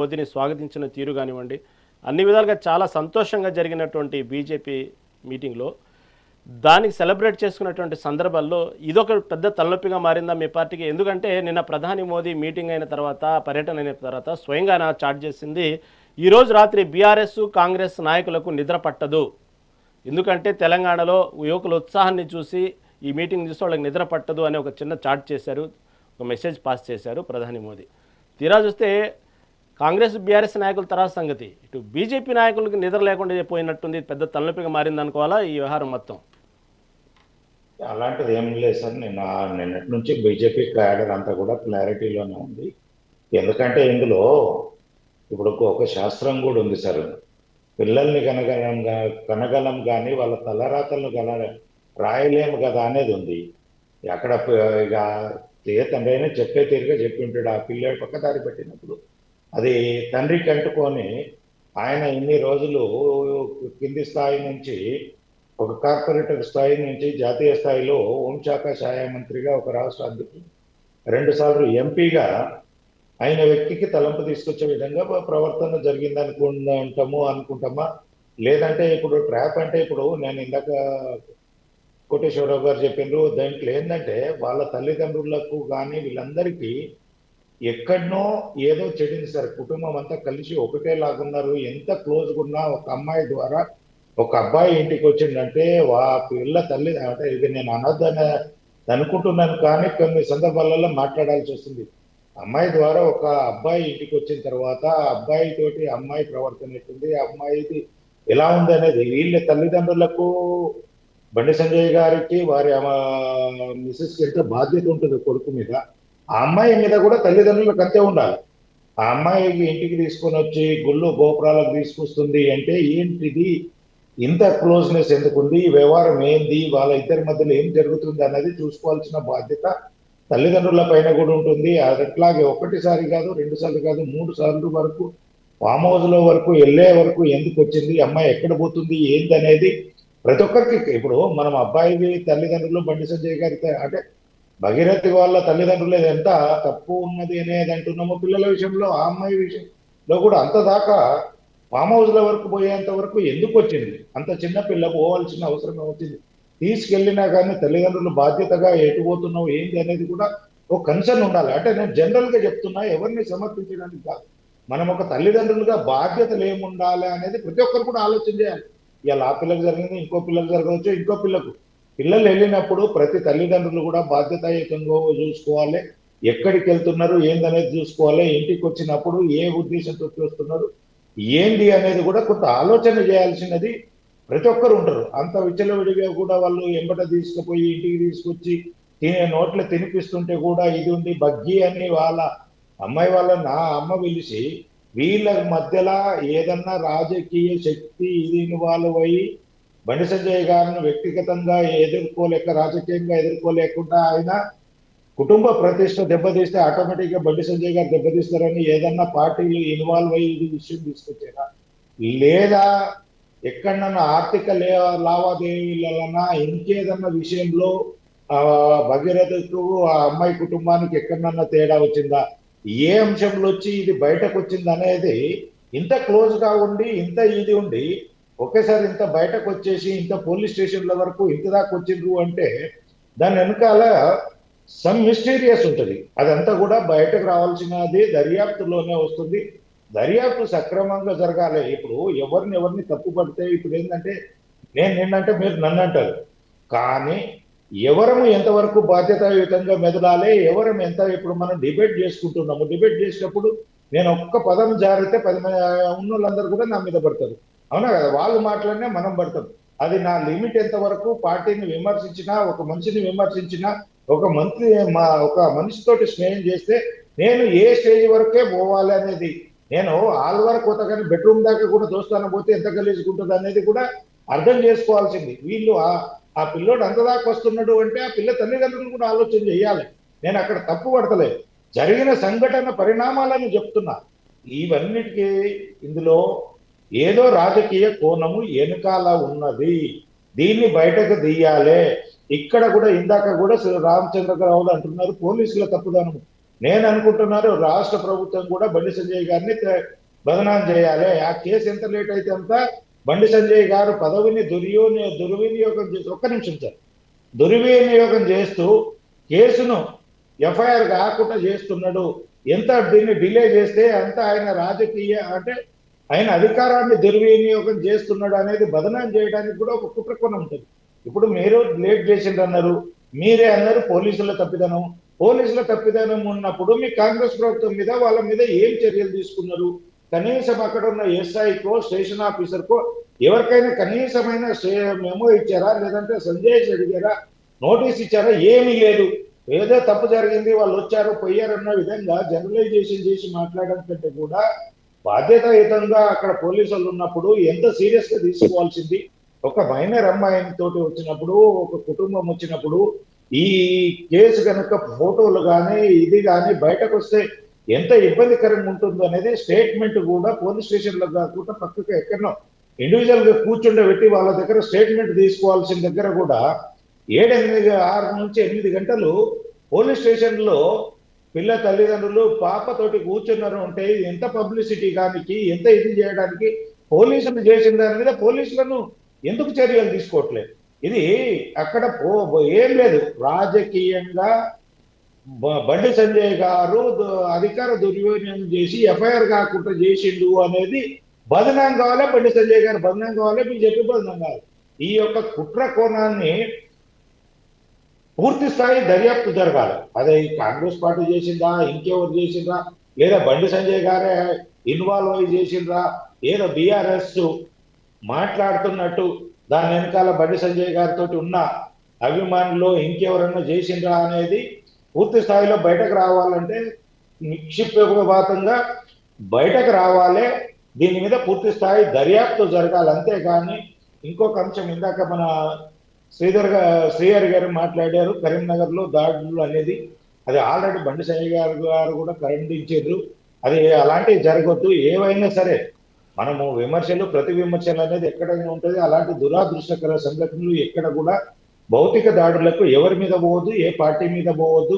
మోదీని స్వాగతించిన తీరు కానివ్వండి, అన్ని విధాలుగా చాలా సంతోషంగా జరిగినటువంటి బీజేపీ మీటింగ్లో దానికి సెలబ్రేట్ చేసుకున్నటువంటి సందర్భాల్లో ఇదొక పెద్ద తలనొప్పిగా మారిందా మీ పార్టీకి? ఎందుకంటే నిన్న ప్రధాని మోదీ మీటింగ్ అయిన తర్వాత, పర్యటన అయిన తర్వాత స్వయంగా ఆయన చాట్ చేసింది, ఈరోజు రాత్రి బీఆర్ఎస్ కాంగ్రెస్ నాయకులకు నిద్ర పట్టదు. ఎందుకంటే తెలంగాణలో యువకుల ఉత్సాహాన్ని చూసి ఈ మీటింగ్ చూసి వాళ్ళకి నిద్ర పట్టదు అని ఒక చిన్న చాట్ చేశారు, ఒక మెసేజ్ పాస్ చేశారు ప్రధాని మోదీ. తీరా చూస్తే కాంగ్రెస్ బీఆర్ఎస్ నాయకుల తర్వాత సంగతి, ఇటు బీజేపీ నాయకులకు నిద్ర లేకుండా పోయినట్టుంది. పెద్ద తలనొప్పిగా మారింది అనుకోవాలా ఈ వ్యవహారం మొత్తం? అలాంటిది ఏం లేదు సార్. నిన్నటి నుంచి బీజేపీ క్యాడర్ అంతా కూడా క్లారిటీలోనే ఉంది. ఎందుకంటే ఇందులో ఇప్పుడు ఒక శాస్త్రం కూడా ఉంది సార్. పిల్లల్ని కనగలం కానీ వాళ్ళ తలరాతలను రాయలేము కదా అనేది ఉంది. అక్కడ ఇక ఏ తండ్రి అయినా చెప్పే తీరుగా చెప్పి ఉంటాడు. ఆ పిల్లడు పక్కదారి పెట్టినప్పుడు అది తండ్రికి అంటుకొని ఆయన ఇన్ని రోజులు కింది స్థాయి నుంచి ఒక కార్పొరేటర్ స్థాయి నుంచి జాతీయ స్థాయిలో హోంశాఖ సహాయ మంత్రిగా, ఒక రాష్ట్ర అధ్యక్షుడు, 2 సార్లు ఎంపీగా ఆయన వ్యక్తికి తలంపు తీసుకొచ్చే విధంగా ప్రవర్తన జరిగింది అనుకుంటామా? లేదంటే ఇప్పుడు ట్రాప్ అంటే ఇప్పుడు నేను ఇందాక కోటేశ్వరరావు గారు చెప్పిండ్రు, దాంట్లో ఏంటంటే వాళ్ళ తల్లిదండ్రులకు కానీ వీళ్ళందరికీ ఎక్కడనో ఏదో చెడింది సార్. కుటుంబం అంతా కలిసి ఒకటే లాగున్నారు. ఎంత క్లోజ్గా ఉన్నా ఒక అమ్మాయి ద్వారా ఒక అబ్బాయి ఇంటికి వచ్చిందంటే పిల్ల తల్లి అంటే ఇది నేను అనొద్దని అనుకుంటున్నాను, కానీ కొన్ని సందర్భాలలో మాట్లాడాల్సి వస్తుంది. అమ్మాయి ద్వారా ఒక అబ్బాయి ఇంటికి వచ్చిన తర్వాత ఆ అబ్బాయి తోటి అమ్మాయి ప్రవర్తన ఎట్టుంది, అమ్మాయిది ఎలా ఉంది అనేది వీళ్ళ తల్లిదండ్రులకు, బండి సంజయ్ గారికి వారి మిసెస్కి ఎంతో బాధ్యత ఉంటుంది కొడుకు మీద. ఆ అమ్మాయి మీద కూడా తల్లిదండ్రులకు అంతే ఉండాలి. ఆ అమ్మాయికి ఇంటికి తీసుకొని వచ్చి గుళ్ళు గోపురాలకు తీసుకొస్తుంది అంటే ఏంటిది, ఇంత క్లోజ్నెస్ ఎందుకుంది, ఈ వ్యవహారం ఏంది, వాళ్ళ ఇద్దరి మధ్యలో ఏం జరుగుతుంది అన్నది చూసుకోవాల్సిన బాధ్యత తల్లిదండ్రుల పైన కూడా ఉంటుంది. అట్లాగే ఒకటిసారి కాదు, 2 సార్లు కాదు, 3 సార్లు వరకు ఫామ్ హౌస్ లో వరకు వెళ్ళే వరకు ఎందుకు వచ్చింది, అమ్మాయి ఎక్కడ పోతుంది ఏంది అనేది ప్రతి ఒక్కరికి. ఇప్పుడు మనం అబ్బాయి తల్లిదండ్రులు బండి సంజయ్ గారి అంటే భగీరథి వాళ్ళ తల్లిదండ్రులు ఎంత తప్పు ఉన్నది అనేది అంటున్నామో, పిల్లల విషయంలో ఆ అమ్మాయి విషయంలో కూడా అంత దాకా ఫామ్ హౌస్ల వరకు పోయేంత వరకు ఎందుకు వచ్చింది, అంత చిన్న పిల్ల పోవాల్సిన అవసరం వచ్చింది. తీసుకెళ్ళినా కానీ తల్లిదండ్రులు బాధ్యతగా ఎటు పోతున్నావు ఏంటి అనేది కూడా ఒక కన్సర్న్ ఉండాలి. అంటే నేను జనరల్ గా చెప్తున్నా, ఎవరిని సమర్థించడానికి కాదు. మనం ఒక తల్లిదండ్రులుగా బాధ్యతలు ఏముండాలి అనేది ప్రతి ఒక్కరు కూడా ఆలోచన చేయాలి. ఇలా ఆ పిల్లలకు జరిగింది, ఇంకో పిల్లలకు జరగవచ్చు, ఇంకో పిల్లలు వెళ్ళినప్పుడు ప్రతి తల్లిదండ్రులు కూడా బాధ్యతాయుతంగా చూసుకోవాలి. ఎక్కడికి వెళ్తున్నారు ఏందనేది చూసుకోవాలి. ఇంటికి వచ్చినప్పుడు ఏ ఉద్దేశంతో చూస్తున్నారు ఏంది అనేది కూడా కొంత ఆలోచన చేయాల్సినది ప్రతి ఒక్కరు ఉంటారు. అంత విచ్చలవిడిగా కూడా వాళ్ళు ఎంబట తీసుకుపోయి ఇంటికి తీసుకొచ్చి నోట్లో తినిపిస్తుంటే కూడా ఇది ఉంది బగ్గి అని వాళ్ళ అమ్మాయి వాళ్ళ నా అమ్మ పిలిచి వీళ్ళ మధ్యలో ఏదన్నా రాజకీయ శక్తి ఇది ఇన్వాల్వ్ అయ్యి బండి సంజయ్ గారిని వ్యక్తిగతంగా రాజకీయంగా ఎదుర్కోలేకుండా ఆయన కుటుంబ ప్రతిష్ట దెబ్బతీస్తే ఆటోమేటిక్ గా బండి సంజయ్ గారు దెబ్బతీస్తారని ఏదన్నా పార్టీలు ఇన్వాల్వ్ అయ్యి ఇది విషయం తీసుకొచ్చారా, లేదా ఎక్కడన్నా ఆర్థిక లావాదేవీలన్నా ఇంకేదన్నా విషయంలో భగీరథకు ఆ అమ్మాయి కుటుంబానికి ఎక్కడన్నా తేడా వచ్చిందా, ఏ అంశంలో వచ్చి ఇది బయటకు వచ్చింది అనేది ఇంత క్లోజ్ గా ఉండి ఇంత ఇది ఉండి ఒకేసారి ఇంత బయటకు వచ్చేసి ఇంత పోలీస్ స్టేషన్ల వరకు ఇంత దాకా వచ్చిండ్రు అంటే దాని వెనకాల సమ్ మిస్టీరియస్ ఉంటుంది. అదంతా కూడా బయటకు రావాల్సినది దర్యాప్తులోనే వస్తుంది. దర్యాప్తు సక్రమంగా జరగాలి. ఇప్పుడు ఎవరిని తప్పు పడితే ఇప్పుడు ఏంటంటే నిన్నంటే మీరు నన్ను అంటారు, కానీ ఎవరము ఎంతవరకు బాధ్యతాయుతంగా మెదలాలి, ఎవరం ఎంత. ఇప్పుడు మనం డిబేట్ చేసుకుంటున్నాము, డిబేట్ చేసినప్పుడు నేను ఒక్క పదం జారితే 10 మంది ఉన్న వాళ్ళందరూ కూడా నా మీద పడతారు, అవునా కదా? వాళ్ళు మాట్లాడినా మనం పడతాం. అది నా లిమిట్ ఎంతవరకు. పార్టీని విమర్శించినా, ఒక మనిషిని విమర్శించినా, ఒక మనిషితోటి స్నేహం చేస్తే నేను ఏ స్టేజ్ వరకే పోవాలి అనేది, నేను ఆల్ వరకు పోతా కానీ బెడ్రూమ్ దాకా కూడా దోస్తాను పోతే ఎంత కలిసుకుంటుంది అనేది కూడా అర్థం చేసుకోవాల్సింది. వీళ్ళు ఆ పిల్లోడు అంత దాకా వస్తున్నాడు అంటే ఆ పిల్ల తల్లిదండ్రులు కూడా ఆలోచన చేయాలి. నేను అక్కడ తప్పు పడతలేదు, జరిగిన సంఘటన పరిణామాలను చెప్తున్నా. ఇవన్నిటికీ ఇందులో ఏదో రాజకీయ కోణము వెనుకాల ఉన్నది, దీన్ని బయటకు తీయాలి. ఇక్కడ కూడా ఇందాక కూడా రామచంద్రరావు అంటున్నారు పోలీసుల తప్పుదనము. నేను అనుకుంటున్నాను రాష్ట్ర ప్రభుత్వం కూడా బండి సంజయ్ గారిని బదనాం చేయాలి. ఆ కేసు ఎంత లేట్ అయితే అంత బండి సంజయ్ గారు పదవిని దుర్వినియోగం చేసి, ఒక్క నిమిషం సార్, దుర్వినియోగం చేస్తూ కేసును ఎఫ్ఐఆర్ కాకుండా చేస్తున్నాడు. ఎంత దీన్ని డిలే చేస్తే అంత ఆయన రాజకీయ అంటే ఆయన అధికారాన్ని దుర్వినియోగం చేస్తున్నాడు అనేది బదనాం చేయడానికి కూడా ఒక కుట్రకోణం ఉంటుంది. ఇప్పుడు మీరు లేట్ చేసిండ్రు అన్నారు, మీరే అన్నారు పోలీసుల తప్పిదనం. పోలీసుల తప్పిదనం ఉన్నప్పుడు మీ కాంగ్రెస్ ప్రభుత్వం మీద వాళ్ళ మీద ఏం చర్యలు తీసుకున్నారు? కనీసం అక్కడ ఉన్న ఎస్ఐకో స్టేషన్ ఆఫీసర్కో ఎవరికైనా కనీసమైన మెమో ఇచ్చారా? లేదంటే సంజయ్ అడిగారా? నోటీస్ ఇచ్చారా? ఏమీ లేదు. ఏదో తప్పు జరిగింది, వాళ్ళు వచ్చారు పోయారు అన్న విధంగా జనరలైజేషన్ చేసి మాట్లాడడం కంటే కూడా బాధ్యతాయుతంగా అక్కడ పోలీసులు ఉన్నప్పుడు ఎంత సీరియస్ గా తీసుకోవాల్సింది. ఒక మైనర్ అమ్మాయిని తోటి వచ్చినప్పుడు, ఒక కుటుంబం వచ్చినప్పుడు ఈ కేసు కనుక ఫోటోలు కానీ ఇది కానీ బయటకు వస్తే ఎంత ఇబ్బందికరంగా ఉంటుందో అనేది స్టేట్మెంట్ కూడా పోలీస్ స్టేషన్లో కాకుండా పక్కకు ఎక్కడో ఇండివిజువల్ గా కూర్చుండబెట్టి వాళ్ళ దగ్గర స్టేట్మెంట్ తీసుకోవాల్సిన దగ్గర కూడా 6 నుంచి 8 గంటలు పోలీస్ స్టేషన్ లో పిల్ల తల్లిదండ్రులు పాపతోటి కూర్చున్నారు అంటే ఎంత పబ్లిసిటీ కానీ ఎంత ఇది చేయడానికి పోలీసులు చేసిన దాని మీద పోలీసులను ఎందుకు చర్యలు తీసుకోవట్లేదు? ఇది అక్కడ ఏం లేదు, రాజకీయంగా బండి సంజయ్ గారు అధికార దుర్వినియోగం చేసి ఎఫ్ఐఆర్ కాకుండా చేసిండు అనేది బదనాం కావాలా? బండి సంజయ్ గారు బదనాం కావాలా? బీజేపీ బదనాం కావాలి. ఈ యొక్క కుట్ర కోణాన్ని పూర్తి స్థాయి దర్యాప్తు జరగాలి. అదే కాంగ్రెస్ పార్టీ చేసిందా, ఇంకెవరు చేసిందా, లేదా బండి సంజయ్ గారే ఇన్వాల్వ్ అయ్యి చేసిండ్రా, ఏదో బీఆర్ఎస్ మాట్లాడుతున్నట్టు దాని వెనకాల బండి సంజయ్ గారితో ఉన్న అభిమానులు ఇంకెవరన్నా చేసిండ్రా అనేది పూర్తి స్థాయిలో బయటకు రావాలంటే నిక్షిప్తపాతంగా బయటకు రావాలి. దీని మీద పూర్తి స్థాయి దర్యాప్తు జరగాలి. అంతేగాని ఇంకొక అంశం, ఇందాక మన శ్రీహరి గారు మాట్లాడారు కరీంనగర్ లో దాడులు అనేది, అది ఆల్రెడీ బండి సంజయ్ గారు కూడా ఖండించారు. అది అలాంటివి జరగొద్దు. ఏవైనా సరే మనము విమర్శలు ప్రతి విమర్శలు అనేది ఎక్కడైనా ఉంటుంది. అలాంటి దురాదృష్టకర సంఘటనలు ఎక్కడ కూడా భౌతిక దాడులకు ఎవరి మీద పోవద్దు, ఏ పార్టీ మీద పోవద్దు.